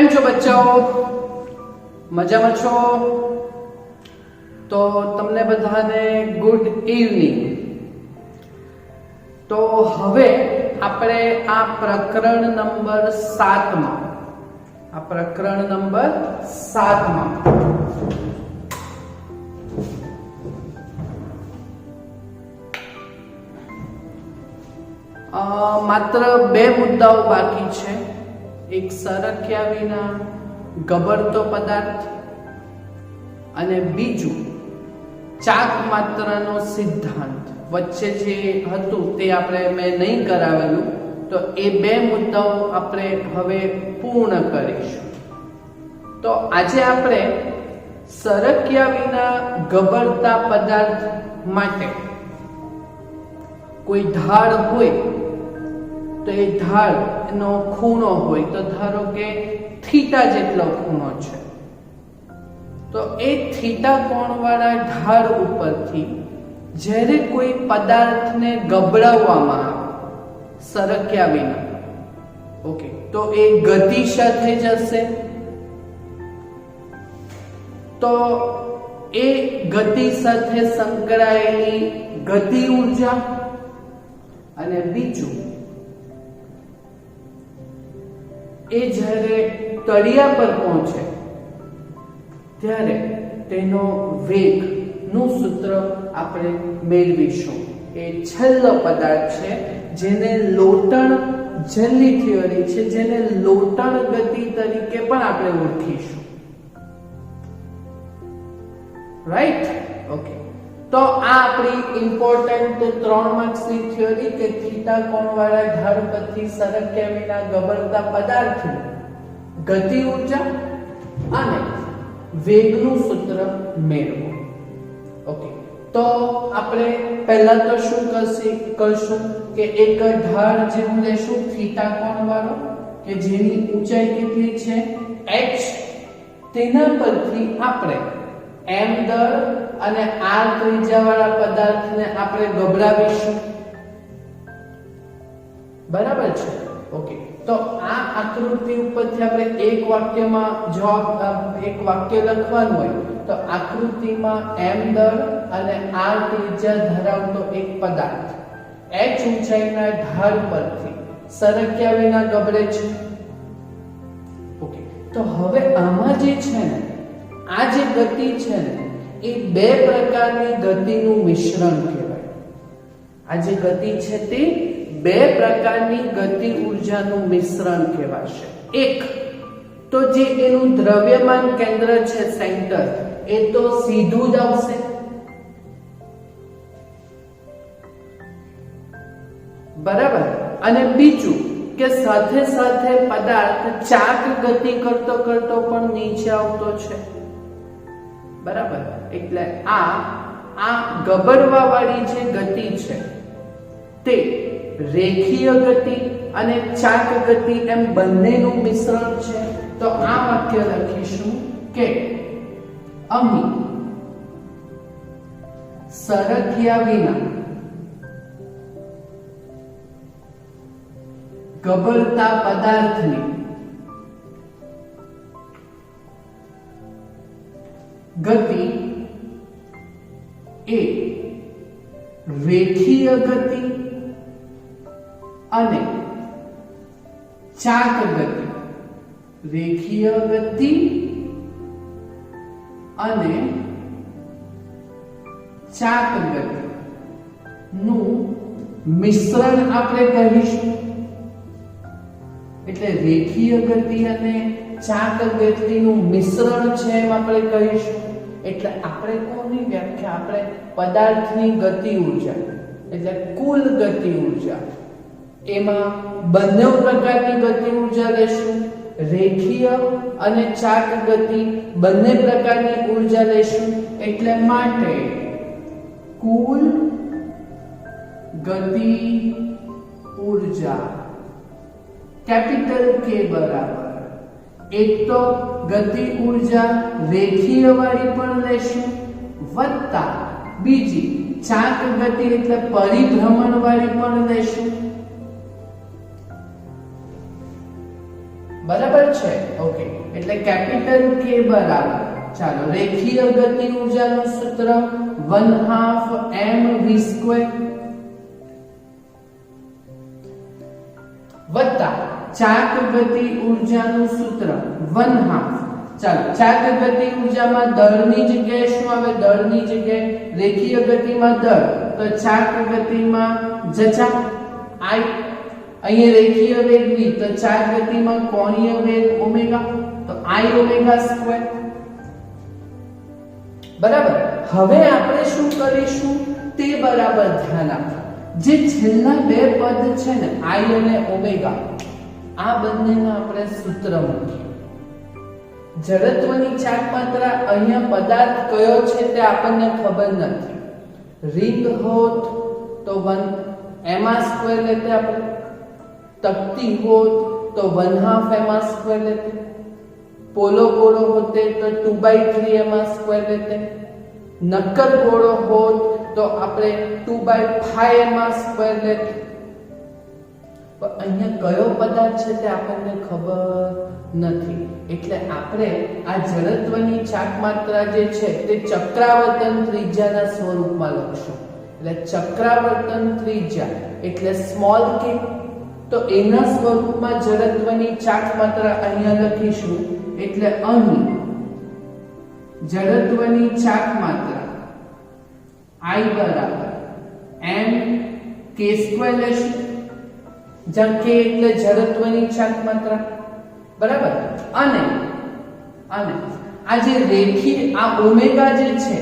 કેમ છો બચ્ચાઓ? મજામાં છો? તો તમને બધાને ગુડ ઇવનિંગ. તો હવે આપણે આ પ્રકરણ નંબર 7 માં માત્ર 2 મુદ્દાઓ બાકી છે. એક સરક્યા વિના ગબડતો પદાર્થ અને બીજું ચાક માત્રનો સિદ્ધાંત. વચ્ચે જે હતું તે મેં નહીં કરાવેલું, તો એ 2 મુદ્દાઓ આપણે હવે પૂર્ણ કરીશું. તો આજે આપણે સરક્યા વિના ગબડતા પદાર્થ માટે કોઈ ઢાળ હોય તો એ ઢાળ એનો ખૂણો હોય, તો ધારો કે થીટા જેટલો ખૂણો છે, તો એ થીટા કોણવાળા ઢાળ ઉપરથી જ્યારે કોઈ પદાર્થને ગબડાવવામાં આવે સરક્યા વિના, ઓકે, તો એ ગતિ સાથે જશે. તો એ ગતિ સાથે સંકળાયેલી ગતિ ઊર્જા અને બીજું એ જ્યારે તળિયા પર પહોંચે ત્યારે તેનો વેગ નું સૂત્ર આપણે મેળવીશું. એ છેલ્લો પદાર્થ છે જેને લોટણ જલ્દી થિયરી છે, જેને લોટણ ગતિ તરીકે પણ આપણે ઓળખીશું. રાઈટ? ઓકે. તો આ આપણી ઇમ્પોર્ટન્ટ 3 માર્ક્સની થિયરી કે થીટા કોણવાળા ઢાળ પરથી સરક્યા વિના ગબડતા પદાર્થની ગતિ ઊર્જા અને વેગનું સૂત્ર મેળવો. ઓકે. તો આપણે પહેલા તો શું કરશું કે એક ઢાળ જેવું લેશું થીટા કોણવાળો, કે જેની ઊંચાઈ કેટલી છે h. તેના પરથી આપણે m દળ અને r ત્રિજ્યાવાળા પદાર્થને આપણે ગબડાવીશું. બરાબર છે? ઓકે. તો આ આકૃતિ ઉપરથી આપણે એક વાક્ય લખવાનું હોય તો આકૃતિમાં m દળ અને r ત્રિજ્યા ધરાવતો એક પદાર્થ h ઊંચાઈના ઢાળ પરથી સરક્યા વિના ગબડે છે. ઓકે. તો હવે આમાં જે છે ને, આ જે ગતિ છે ને, એ 2 પ્રકારની ગતિનું મિશ્રણ કહેવાય. આ જે ગતિ છે તે 2 પ્રકારની ગતિ ઊર્જાનું મિશ્રણ કહેવાશે. એક તો જે એનું દ્રવ્યમાન કેન્દ્ર છે, સેન્ટર, એ તો સીધું જ આવશે. બરાબર? અને બીજું કે સાથે સાથે પદાર્થ ચાક ગતિ કરતો પણ નીચે આવતો છે. બરાબર? એટલે આ ગબડવા વાળી જે ગતિ છે તે રેખીય ગતિ અને ચાક ગતિ એમ બંનેનું મિશ્રણ છે. તો આ વાક્ય લખીશું કે અહીં સરક્યા વિના ગબડતા પદાર્થની ગતિ એ રેખીય ગતિ અને ચાક ગતિ, રેખીય ગતિ અને ચાક ગતિ નું મિશ્રણ આપણે કહીશું. એટલે રેખીય ગતિ અને ચાક ગતિનું મિશ્રણ છે એમ આપણે કહીશું. એટલે આપણે કોની વ્યાખ્યા, આપણે પદાર્થની ગતિ ઊર્જા એટલે કુલ ગતિ ઊર્જા, એમાં બંને પ્રકારની ગતિ ઊર્જા લેશું. રેખીય અને ચાક ગતિ બંને પ્રકારની ઊર્જા લેશું. એટલે માટે કુલ ગતિ ઊર્જા કેપિટલ K બરાબર એક તો ગતિ ઊર્જા રેખીય વાળી પણ લેશું વત્તા બીજી ચાક ગતિ એટલે પરિભ્રમણ વાળી પણ લેશું. બરાબર છે? ઓકે, એટલે કેપિટલ કે બરાબર, ચાલો રેખીય ગતિ ઊર્જાનું સૂત્ર 1/2 mv² વત્તા ચાક ગતિ ઊર્જાનું સૂત્ર 1/2, ચાલો ચાક ગતિ ઊર્જામાં દળની જગ્યાએ શું આવે? દળની જગ્યાએ રેખીય ગતિમાં દળ, તો ચાક ગતિમાં જચા I, અહીંયા રેખીય વેગ v, તો ચાક ગતિમાં કોણીય વેગ ઓમેગા, તો I ઓમેગા². બરાબર. હવે આપણે શું કરીશું તે બરાબર ધ્યાન આપો. જે છેલ્લા બે પદ છે ને I અને ઓમેગા, આ બંનેના આપણે સૂત્ર મૂકીએ. જડત્વની ચાક માત્રા, અહીંયા પદાર્થ કયો છે તે આપણને ખબર નથી. રિંગ હોત તો 1m² લેતે આપણે, તકતી હોત તો 1/2 m² લેતે, પોલો ગોળો હોતે તો 2/3 m² લેતે, નક્કર ગોળો હોત તો આપણે 2/5 m² લેતે. પણ અહીંયા કયો પદાર્થ છે તે આપણને ખબર નથી, એટલે આપણે આ જડત્વની ચાક માત્રા જે છે તે ચક્રાવર્તન ત્રિજ્યાના સ્વરૂપમાં લખશું. એટલે ચક્રાવર્તન ત્રિજ્યા એટલે સ્મોલ k, તો એના સ્વરૂપમાં જડત્વની ચાક માત્રા અહીંયા લખીશું. એટલે અહીં જડત્વની ચાક માત્રા I બરાબર mk² લેશું, જ્યાં k એટલે જડત્વની ચાક માત્રા, બરાબર. અને આ જે રેખીય આ ઓમેગા જે છે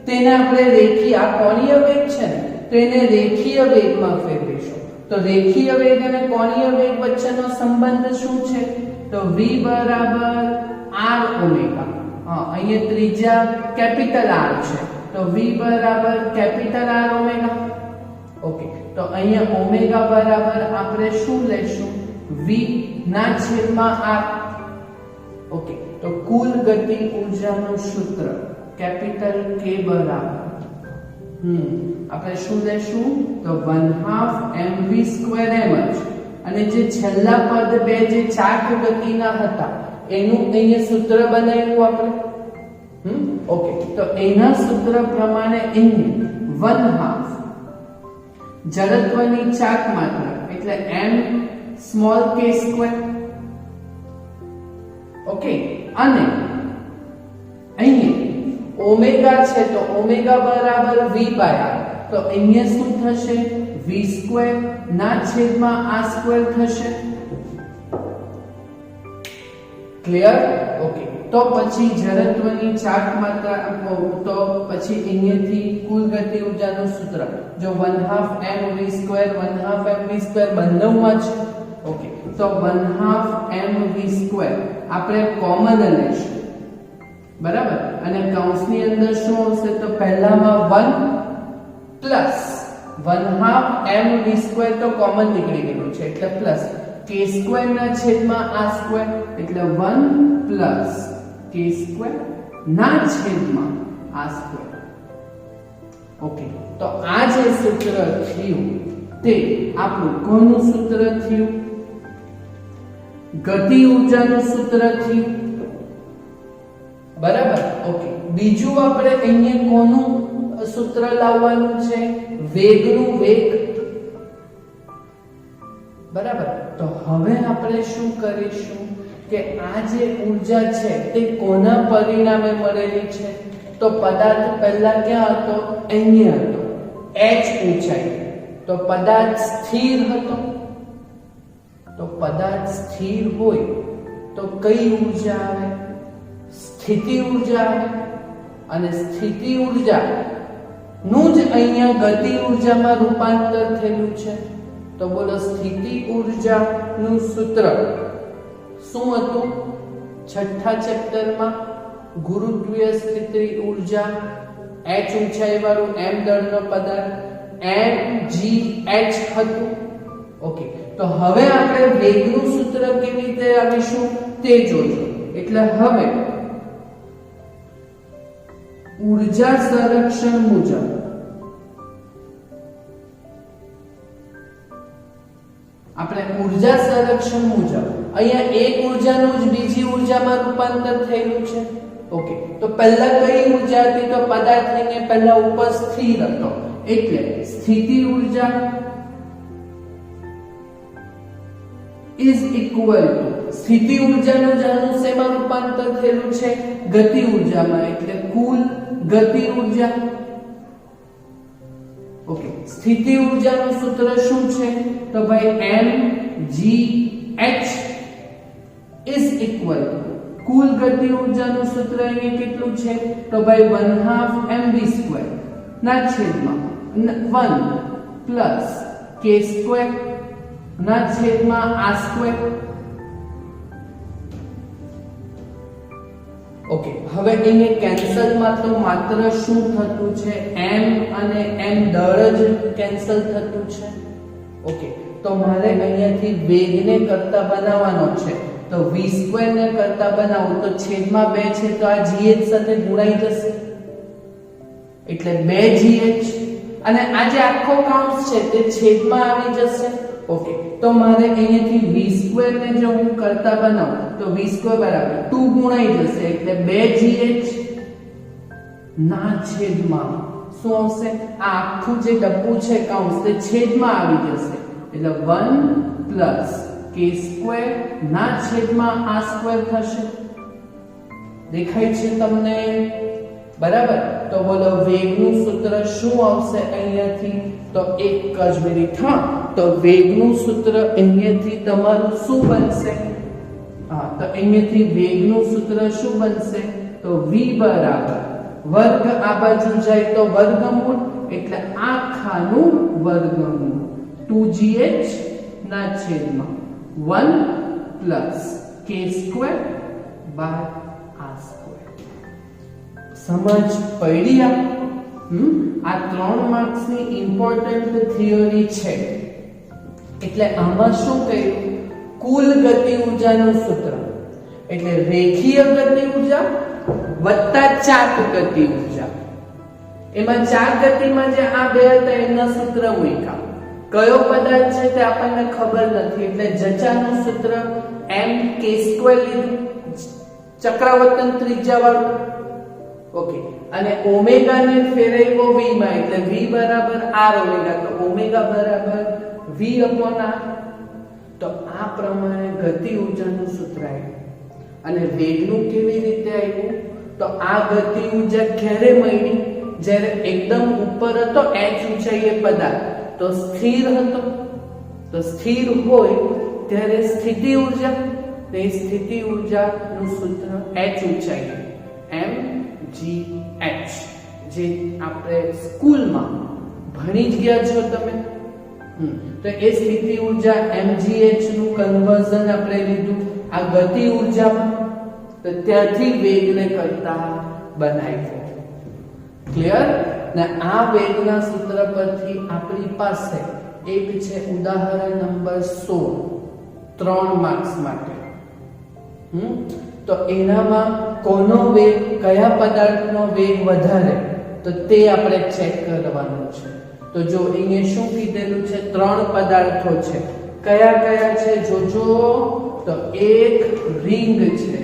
તેને આપણે રેખીય, આ કોણીય વેગ છે ને તો એને રેખીય વેગમાં ફેરવીશું. તો રેખીય વેગ અને કોણીય વેગ વચ્ચેનો સંબંધ શું છે? તો v બરાબર r ઓમેગા. અહીંયા ત્રિજ્યા કેપિટલ R છે, તો v બરાબર કેપિટલ R ઓમેગા. ઓકે, તો અહીંયા ઓમેગા બરાબર આપણે શું લેશું? v ના છેદમાં r. ઓકે, તો કુલ ગતિ ઊર્જાનું સૂત્ર કેપિટલ K બરાબર આપણે શું લેશું? તો 1/2 mv² એમ જ. અને જે છેલ્લા પદ બે જે ચાક ગતિના હતા એનું અહીંયા સૂત્ર બનાવ્યું આપણે. ઓકે, તો એના સૂત્ર પ્રમાણે અહીંયા 1/2 જડત્વની ચાક માત્રા એટલે m સ્મોલ k². ઓકે, અને અહીંયા ઓમેગા છે તો ઓમેગા બરાબર v/r, તો અહીંયા શું થશે? v² ના છેદમાં r² થશે. ક્લિયર? ઓકે, તો પછી જડત્વની ચાક માત્રા, તો પછી અહીંયાથી કુલ ગતિ ઊર્જાનું સૂત્ર જો 1/2 mv² 1/2 mv² બંનેમાં છે. ઓકે, તો 1/2 mv² આપણે કોમન લઈશું, બરાબર. અને કૌંસની અંદર શું આવશે? તો પહેલામાં 1 પ્લસ 1/2 mv² તો કોમન નીકળી ગયું છે એટલે પ્લસ k² ના છેદમાં r² એટલે 1 પ્લસ k² ના છેદમાં r². ઓકે, તો આ જે સૂત્ર થયું તે આપણું કોનું સૂત્ર થયું? ગતિ ઊર્જાનું સૂત્ર થયું, બરાબર. ઓકે, બીજું આપણે અહીંયા કોનું સૂત્ર લાવવાનું છે? વેગનું, વેગ, બરાબર. તો હવે આપણે શું કરીશું કે આ જે ઊર્જા છે તે કોના પરિણામે મળેલી છે? તો પદાર્થ પહેલા ક્યાં હતો? અહીંયા હતો, h ઊંચાઈ. તો પદાર્થ સ્થિર હતો. તો પદાર્થ સ્થિર હોય તો કઈ ઊર્જા આવે? સ્થિતિ ઊર્જા આવે. અને સ્થિતિ ઊર્જા નું જ અહીંયા ગતિ ઊર્જામાં રૂપાંતર થયેલું છે. તો બોલો સ્થિતિ ઊર્જા નું સૂત્ર શું હતું? છઠ્ઠા ચેપ્ટરમાં ગુરુત્વીય સ્થિતિ ઊર્જા, h ઊંચાઈ વાળું m દળનો પદાર્થ mgh હતું. ઓકે, તો હવે આપણે વેગનું સૂત્ર કેવી રીતે આવીશું તે જોજો. એટલે હવે ઊર્જા સંરક્ષણ મુજબ આપણે ઉર્જા સંરક્ષણ મુજબ અહીંયા એક ઉર્જાનું જ બીજી ઉર્જામાં રૂપાંતર થયેલું છે. ઓકે, તો પહેલા કઈ ઉર્જા હતી? તો પદાર્થને પહેલા ઉપર સ્થિર હતો એટલે સ્થિતિ ઉર્જા ઇઝ ઇક્વલ ટુ સ્થિતિ ઉર્જાનું જાણું શેમાં રૂપાંતર થયેલું છે? ગતિ ઉર્જામાં, એટલે કુલ ગતિ ઉર્જા. ઓકે, સ્થિતિ ઉર્જાનું સૂત્ર શું છે? તો ભાઈ mgh ઇઝ ઇક્વલ ટુ કુલ ગતિ ઉર્જાનું સૂત્ર અહીંયા કેટલું છે? તો ભાઈ 1/2 mv² ના છેદમાં 1 પ્લસ k² ના છેદમાં r². ઓકે, હવે અહીંયા કેન્સલમાં તો માત્ર શું થતું છે? m અને m દળ જ કેન્સલ થતું છે. ઓકે, તો મારે અહીંયાથી વેગને કરતા બનાવવાનો છે, તો v² ને કરતા બનાવું તો છેદમાં 2 છે તો આ gh સાથે ગુણાઈ જશે એટલે 2gh અને આ જે આખો કાઉન્સ છે તે છેદમાં આવી જશે. ઓકે, તો મારે અહીંયાથી v² ને જો હું કરતા બનાવું તો v² બરાબર 2 ગુણાઈ જશે એટલે 2gh ના છેદમાં શું આવશે? આ આખું જે ડબ્બુ છે કાઉન્સ તે છેદમાં આવી જશે એટલે 1 પ્લસ k² ના છેદમાં r² થશે. દેખાય છે તમને? બરાબર. તો બોલો વેગનું સૂત્ર શું આવશે અહીંયાથી? તો એક જ મિનિટ. હા, તો વેગનું સૂત્ર અહીંયાથી તમારું શું બનશે? હા, તો અહીંયાથી વેગનું સૂત્ર શું બનશે? તો v બરાબર વર્ગ આ બાજુ જાય તો વર્ગમૂળ એટલે આખાનું વર્ગમૂળ 2gh ના છેદમાં 1 પ્લસ k² બાય r². સમજ પડી? આ 3 માર્ક્સની ઇમ્પોર્ટન્ટ થિયરી છે. એટલે આમાં શું કહ્યું? કુલ ગતિ ઉર્જાનું સૂત્ર એટલે રેખીય ગતિ ઉર્જા વત્તા ચાપ ગતિ ઉર્જા. એમાં ચાપ ગતિમાં જે આ બે હતા એના સૂત્ર મૂક્યા. કયો પદાર્થ છે તે આપણને ખબર નથી એટલે જચાનું સૂત્ર mk² લીધું, ચક્રાવર્તન ત્રિજ્યા વાળું. ઓકે, અને ઓમેગા ને ફેરવ્યો v માં એટલે v બરાબર r ઓમેગા, તો ઓમેગા બરાબર v upon r. તો આ પ્રમાણે ગતિ ઉર્જાનું સૂત્ર આવ્યું. અને વેગનું કેવી રીતે આવ્યું? તો આ ગતિ ઉર્જા ક્યારે મળી? જ્યારે એકદમ ઉપર હતો h ઊંચાઈએ પદાર્થ તો સ્થિર હતો. તો સ્થિર હોય ત્યારે સ્થિતિ ઉર્જા, તે સ્થિતિ ઉર્જાનું સૂત્ર h ઊંચાઈએ mgh, જે આપણે સ્કૂલમાં ભણી જ ગયા છો તમે. તો એ સ્થિતિ ઉર્જા mgh નું કન્વર્ઝન આપણે લીધું આ ગતિ ઉર્જામાં, તો ત્યાંથી વેગને કરતા બનાવ્યો. ક્લિયર? ને આ વેગના સૂત્ર પરથી આપણી પાસે એક છે ઉદાહરણ નંબર 16 3 માર્ક્સ માટે. તો એનામાં કોનો વેગ, કયા પદાર્થનો વેગ વધારે, તો તે આપણે ચેક કરવાનું છે. તો જો અહીંયા શું કીધેલું છે? 3 પદાર્થો છે. કયા કયા છે જોજો? તો એક રિંગ છે,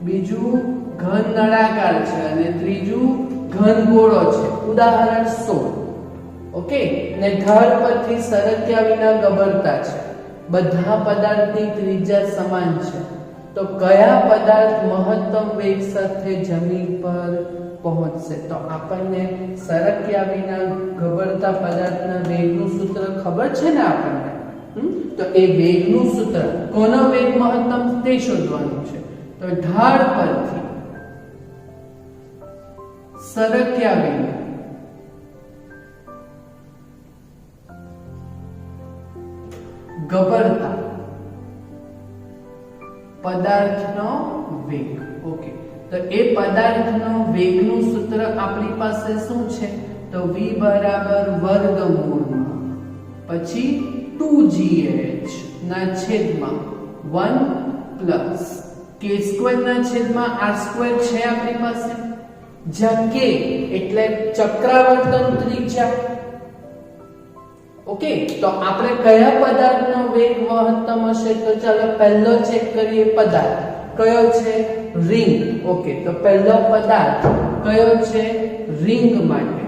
બીજું ઘન નળાકાર છે અને ત્રીજું ઘન ગોળો છે. ઉદાહરણ 16. ઓકે, ને ઢાળ પરથી સરક્યા વિના ગબડતા છે. બધા પદાર્થની ત્રિજ્યા સમાન છે. તો કયા પદાર્થ મહત્તમ વેગ સાથે જમીન પર પહોંચશે? તો આપણને સરક્યા વિના ગબડતા પદાર્થના વેગનું સૂત્ર ખબર છે ને આપણને. તો એ વેગનું સૂત્ર, કોનો વેગ મહત્તમ તે શોધવાનું છે. તો ઢાળ પરથી સરક્યા વિના ગબડતા પદાર્થનો વેગ. ઓકે, તો એ પદાર્થનો વેગનું સૂત્ર આપણી પાસે શું છે? તો v બરાબર વર્ગમૂળમાં પછી 2gh ના છેદમાં 1 પ્લસ k² ના છેદમાં r² છે આપણી પાસે. જ્યાં k એટલે ચક્રાવર્તન ત્રિજ્યા ઓકે, તો આપણે કયા પદાર્થનો વેગ મહત્તમ હશે? તો ચાલો પહેલો ચેક કરીએ પદાર્થ કયો છે? રિંગ. ઓકે, તો પહેલો પદાર્થ કયો છે? રિંગ માટે.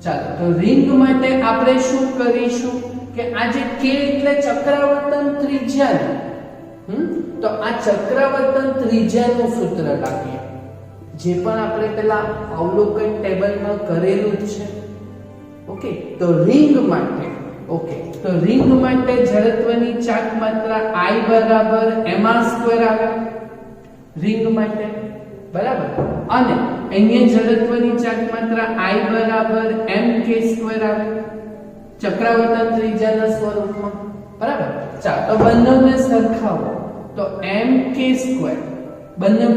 ચાલો, તો રિંગ માટે આપણે શું કરીશું કે આ જે k એટલે ચક્રાવર્તન ત્રિજ્યા, તો આ ચક્રાવર્તન ત્રિજ્યાનું સૂત્ર લાવીએ, જે પણ આપણે પેલા અવલોકન ટેબલમાં કરેલું જ છે. ઓકે, તો રિંગ માટે, ઓકે, તો રિંગ માટે જડત્વની ચાક માત્રા I બરાબર mr² આવે રિંગ માટે, બરાબર. અને અહીંયા જડત્વની ચાક માત્રા I બરાબર mk² આવે ચક્રાવર્તન ત્રિજ્યાના સ્વરૂપમાં, બરાબર. ચાલો, તો બંનેને સરખાવો. તો mk² બંને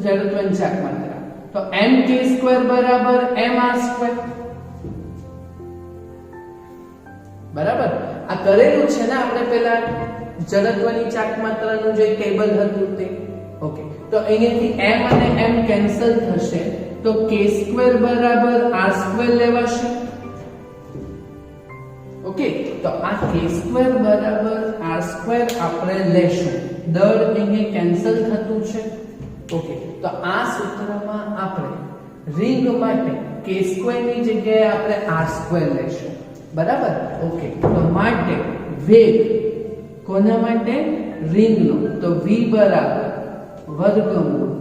જડત્વની ચાક માત્રા, તો mk² બરાબર mr², બરાબર. આ કરેલું છે ને આપણે પેલા જડત્વની ચાક માત્રાનું જે ટેબલ હતું તે. ઓકે, તો અહીંયાથી m અને m કેન્સલ થશે, તો k² બરાબર r² લેવાશે. ઓકે, તો આ k² બરાબર r² આપણે લેશું. દળ અહીંયા કેન્સલ થતું છે. ઓકે, તો આ સૂત્રમાં આપણે રિંગ માટે k² ની જગ્યાએ આપણે r² લેશું, બરાબર. ઓકે, તો માટે વેગ કોના માટે? રિંગનો. તો v બરાબર વર્ગમૂળ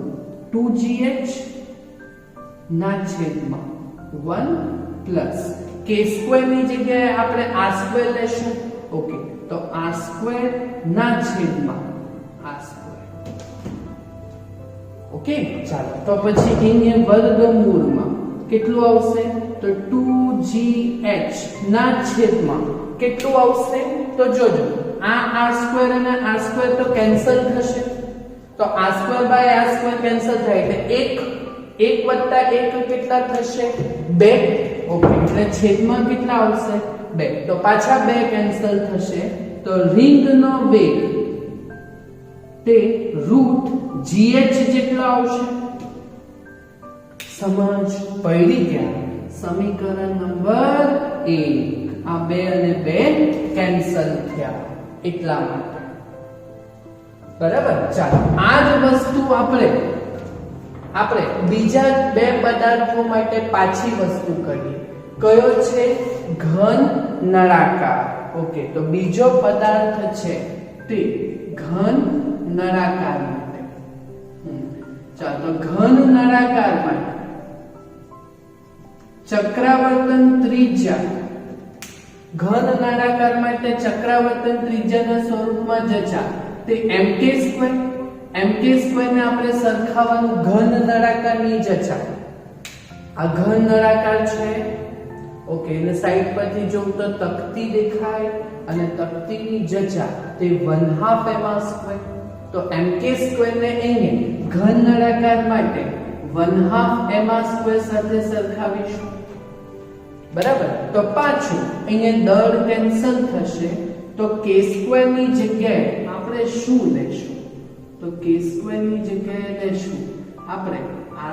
2gh ના છેદમાં 1 પ્લસ k² ની જગ્યાએ આપણે r² લેશું. ઓકે, તો r² ના છેદમાં r². ઓકે, ચાલો, તો પછી અહીંયા વર્ગમૂળમાં કેટલું આવશે? તો 2gh ના છેદમાં કેટલું આવશે? તો જોજો, આ r² અને r² તો કેન્સલ થશે, તો r² બાય r² કેન્સલ થાય એટલે 1 વત્તા 1 કેટલા થશે? 2. ઓકે, એટલે છેદમાં કેટલા આવશે? 2. તો પાછા 2 કેન્સલ થશે, તો રિંગનો વેગ તે √gh જેટલો આવશે. સમજ પડી? ક્યાં? સમીકરણ નંબર 1. આ 2 અને 2 કેન્સલ થયા એટલા માટે, બરાબર. ચાલો, આ જ વસ્તુ આપણે બીજા બે પદાર્થો માટે પાછી વસ્તુ કરીએ. કયો છે? ઘન નળાકાર. ઓકે, તો બીજો પદાર્થ છે તે ઘન નળાકાર માટે. ચાલો, તો ઘન નળાકાર માટે ચક્રાવર્તન ત્રિજ્યા, ઘન નળાકાર માટે ચક્રાવર્તન ત્રિજ્યાના સ્વરૂપમાં જચા તે mk². mk² ને આપણે સરખાવવાનું ઘન નળાકારની જચા. આ ઘન નળાકાર છે. ઓકે, એટલે સાઈડ પરથી જોઉં તો તકતી દેખાય અને તકતીની જચા તે 1/2 mr². તો mk² ને અહીંયા ઘન નળાકાર માટે 1/2 mr² સાથે સરખાવીશું, બરાબર. તો પાછું અહીંયા દળ કેન્સલ થશે, તો k² ની જગ્યાએ આપણે શું લેશું? તો k² ની જગ્યાએ લેશું આપણે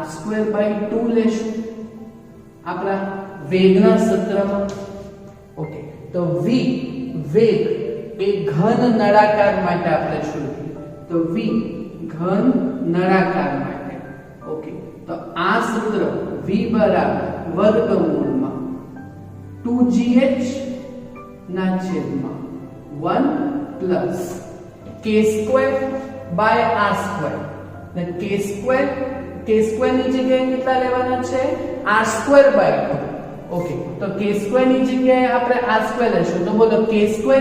r²/2 લેશું આપણા વેગના સૂત્રમાં. ઓકે, તો v વેગ એ ઘન નળાકાર માટે આપણે શોધીએ, તો v ઘન નળાકાર માટે. ઓકે, તો આ સૂત્ર v બરાબર વર્ગમૂળમાં 2gh ના છેદમાં 1 પ્લસ k² બાય r². ને k² ની જગ્યાએ કેટલા લેવાના છે? r²/2. ઓકે, તો k² ની જગ્યાએ આપણે r² લેશું, તો બોલો k²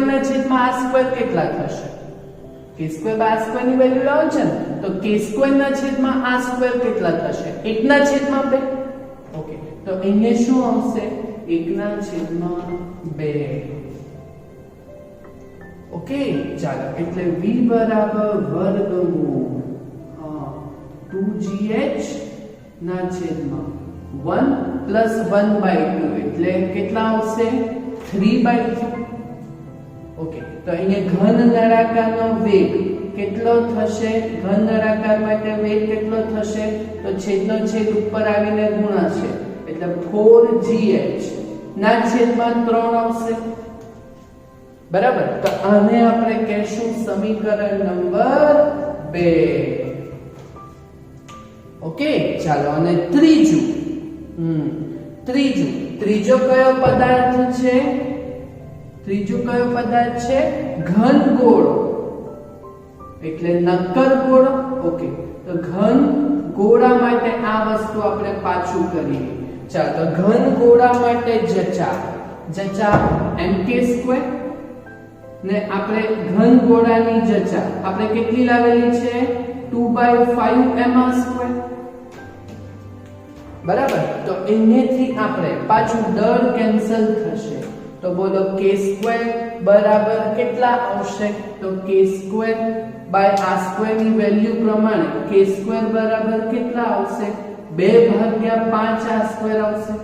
ના છેદમાં r² કેટલા થશે? k² બાય r² ની વેલ્યુ લાવો છે ને, તો k² ના છેદમાં r² કેટલા થશે? 1/2. ઓકે, તો અહીંયા શું આવશે? 1/2. ઓકે, ચાલો, એટલે v બરાબર વર્ગમૂળ 2gh ના છેદમાં 1 પ્લસ 1/2 એટલે કેટલા આવશે? 3/2. ઓકે, તો અહીંયા ઘન નળાકારનો વેગ કેટલો થશે? ઘન નળાકાર માટે વેગ કેટલો થશે? તો છેદનો છેદ ઉપર આવીને ગુણાશે, એટલે 4gh ના છેદમાં 3 આવશે. બરાબર, તો આને આપણે કહેશું સમીકરણ નંબર 2. ઓકે, ચાલો. અને ત્રીજો કયો પદાર્થ છે? ઘન ગોળો એટલે નક્કર ગોળો. ઓકે, તો ઘન ગોળા માટે આ વસ્તુ આપણે પાછું કરીએ. ચાલો, તો ઘન ગોળા માટે જચા mk² ને આપણે ઘન ગોળાની જચા આપણે કેટલી લાવેલી છે? 2/5 mr². બરાબર, તો એનેથી આપણે પાછું દળ કેન્સલ થશે. તો બોલો k² બરાબર કેટલા આવશે? તો k²/r² ની વેલ્યુ પ્રમાણે k² બરાબર કેટલા આવશે? 2/5r² આવશે.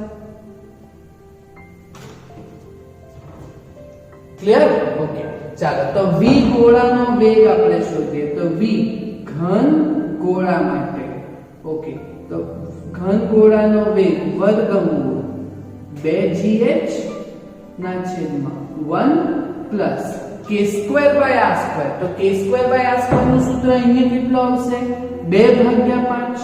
ક્લિયર? ઓકે, ચાલો. તો v ગોળાનો વેગ આપણે શોધીએ. તો v ઘન ગોળા માટે. ઓકે, તો ઘન ગોળાનો વેગ વર્ગમૂળ 2gh ના છેદમાં 1 પ્લસ k²/r². તો k²/r² નું સૂત્ર અહીંયા કેટલું આવશે? 2/5.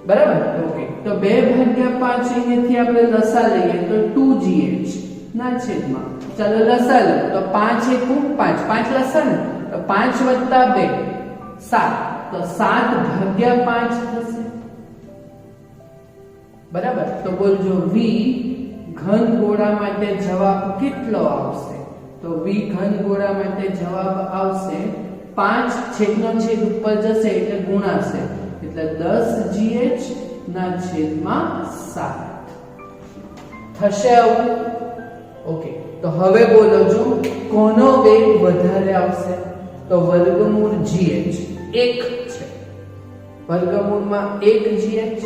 બરાબર, ઓકે. તો 2/5 અહીંયાથી આપણે લસા લઈએ તો 2gh ના છેદમાં, ચાલો લસા લો તો 5 * 1 = 5, 5 લસા ને તો 5 + 2 7, તો 7/5 થશે. બરાબર, તો બોલજો v ઘન ગોળા માટે જવાબ કેટલો આવશે? તો v ઘન ગોળા માટે જવાબ આવશે 5 છેદનો છેદ ઉપર જશે એટલે ગુણાશે, એટલે 10gh ના છેદમાં 7 થશે આવું. ઓકે, તો હવે બોલો જો કોનો વેગ વધારે આવશે? તો વર્ગમૂળ gh 1 છે, વર્ગમૂળમાં 1gh,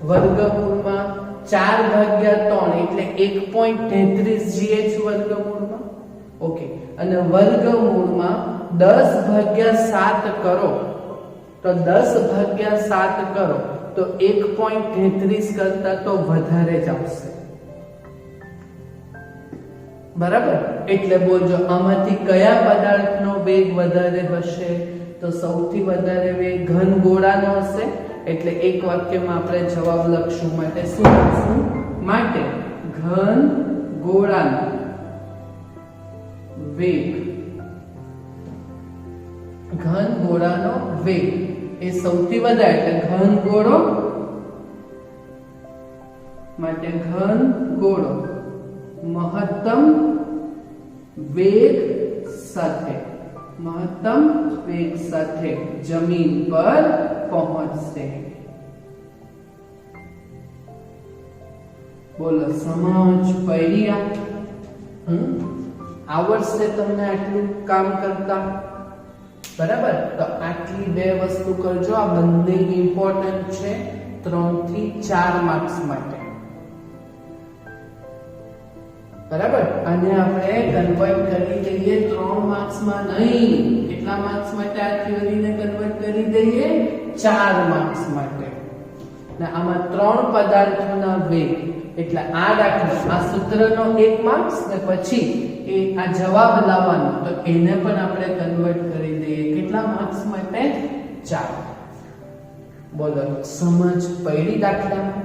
વર્ગમૂળમાં 4/3 એટલે 1.33gh વર્ગમૂળમાં. ઓકે, અને વર્ગમૂળમાં 10/7 કરો તો 10/7 કરો તો 1.33 કરતા તો વધારે જ આવશે. બરાબર, એટલે બોલજો આમાંથી કયા પદાર્થનો વેગ વધારે હશે? તો સૌથી વધારે વેગ ઘન ગોળાનો હશે. એટલે એક વાક્યમાં આપણે જવાબ લખશું. માટે શું લખશું? માટે ઘન ગોળાનો વેગ એ સૌથી વધારે, એટલે ઘન ગોળો માટે ઘન ગોળો મહત્તમ વેગ સાથે જમીન પર પહોંચશે. બોલો સમજ પડી? આવડશે તમને આટલું કામ કરતા? બરાબર, તો આટલી 2 વસ્તુ કરજો. આ બંને ઇમ્પોર્ટન્ટ છે 3 થી 4 માર્ક્સ માટે. બરાબર, અને આપણે કન્વર્ટ કરી દઈએ 3 માર્ક્સમાં નહીં. કેટલા માર્ક્સ માટે? આ થિયરીને કન્વર્ટ કરી દઈએ 4 માર્ક્સ માટે. ને આમાં 3 પદાર્થોના વેગ, એટલે આ દાખલો, આ સૂત્રનો 1 માર્ક્સ ને પછી એ આ જવાબ લાવવાનો, તો એને પણ આપણે કન્વર્ટ કરી દઈએ. કેટલા માર્ક્સ માટે? 4. બોલો સમજ પડી દાખલામાં?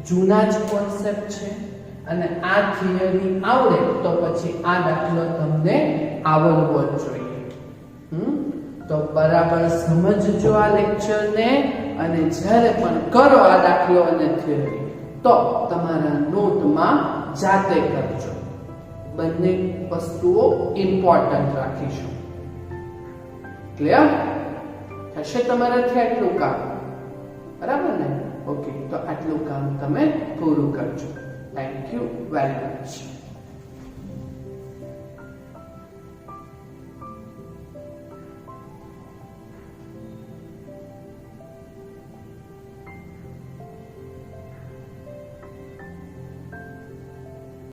જૂના જ કોન્સેપ્ટ છે અને આ થિયરી આવડે તો પછી આ દાખલો તમને આવડવો જ જોઈએ. તો બરાબર સમજજો આ લેક્ચરને, અને જ્યારે પણ કરો આ દાખલો અને થિયરી તો તમારા નોટમાં જાતે કરજો. બંને વસ્તુઓ ઇમ્પોર્ટન્ટ રાખીશું. ક્લિયર? થશે તમારાથી આટલું કામ? બરાબર ને? ઓકે, તો આટલું કામ તમે પૂરું કરજો. Thank you very much.